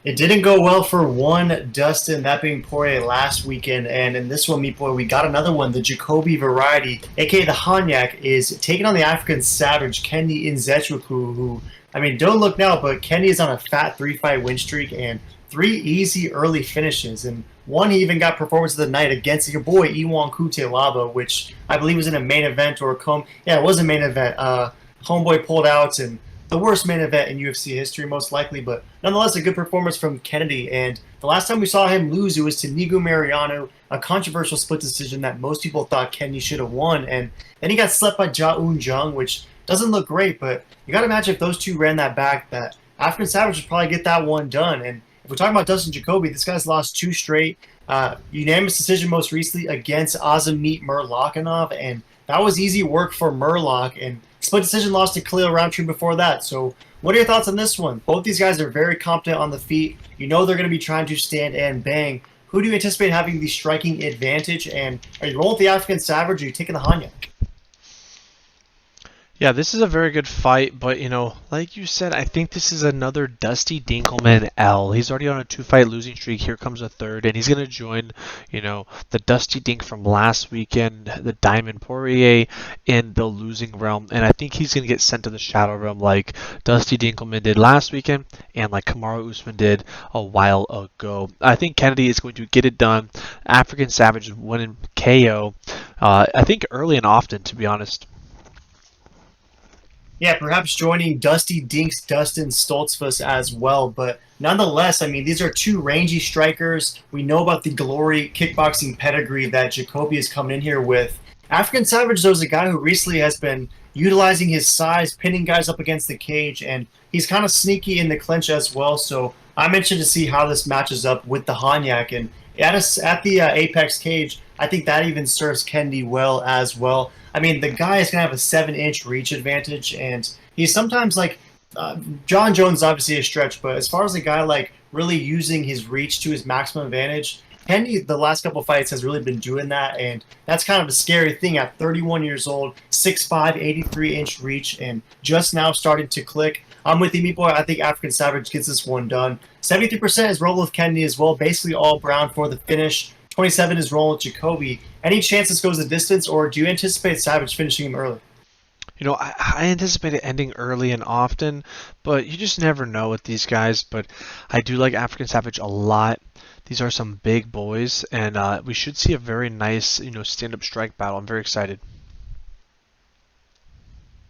It didn't go well for one Dustin, that being Poirier last weekend, and in this one, Meat Boy, we got another one. The Jacoby variety, aka the Hanyak, is taking on the African Savage, Kenny Nzechwuku, who, I mean, don't look now, but Kenny is on a fat three-fight win streak and three easy early finishes, and one he even got performance of the night against your boy Iwan Kutelaba, which I believe was in a main event or yeah, it was a main event. Homeboy pulled out and the worst main event in UFC history, most likely, but nonetheless, a good performance from Kennedy. And the last time we saw him lose, it was to Nigu Mariano, a controversial split decision that most people thought Kennedy should have won. And then he got slept by Ja Un Jung, which doesn't look great, but you got to imagine if those two ran that back, that African Savage would probably get that one done. And if we're talking about Dustin Jacoby, this guy's lost two straight. Unanimous decision most recently against Azamit Murlakanov, and that was easy work for Murlock. And split decision loss to Khalil Roundtree before that. So what are your thoughts on this one? Both these guys are very competent on the feet. You know they're going to be trying to stand and bang. Who do you anticipate having the striking advantage? And are you rolling with the African Savage or are you taking the Hanya? Yeah, this is a very good fight, but like you said, I think this is another Dusty Dinkelman L. He's already on a 2-fight losing streak. Here comes a third, and he's going to join, the Dusty Dink from last weekend, the Diamond Poirier, in the losing realm. And I think he's going to get sent to the Shadow Realm like Dusty Dinkelman did last weekend and like Kamaru Usman did a while ago. I think Kennedy is going to get it done. African Savage winning KO, I think early and often, to be honest. Yeah, perhaps joining Dusty Dinks, Dustin Stoltzfus as well. But nonetheless, I mean, these are two rangy strikers. We know about the glory kickboxing pedigree that Jacoby is coming in here with. African Savage, though, is a guy who recently has been utilizing his size, pinning guys up against the cage, and he's kind of sneaky in the clinch as well. So I'm interested to see how this matches up with the Hanyak. And at the Apex cage, I think that even serves Kendi well as well. I mean, the guy is going to have a 7-inch reach advantage, and he's sometimes like John Jones, obviously a stretch, but as far as a guy like really using his reach to his maximum advantage, Kendi, the last couple fights, has really been doing that, and that's kind of a scary thing at 31 years old, 6'5", 83-inch reach, and just now starting to click. I'm with you, Meat Boy. I think African Savage gets this one done. 73% is rolling with Kendi as well, basically all Brown for the finish. 27 is rolling with Jacoby. Any chance this goes the distance, or do you anticipate Savage finishing him early? I anticipate it ending early and often, but you just never know with these guys. But I do like African Savage a lot. These are some big boys, and we should see a very nice, stand-up strike battle. I'm very excited.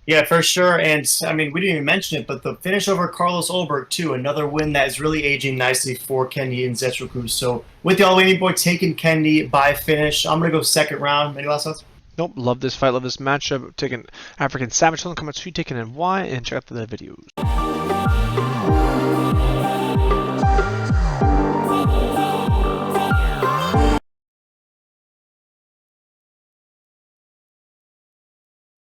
Yeah, for sure. And I mean, we didn't even mention it, but the finish over Carlos Ulberg, too, another win that is really aging nicely for Kendi and Nzechwuku. So with y'all, Meat Boy taking Kendi by finish. I'm going to go second round. Any last thoughts? Nope, love this fight, love this matchup. Taking African Savage. Tell them comments who you taking and why, and check out the videos.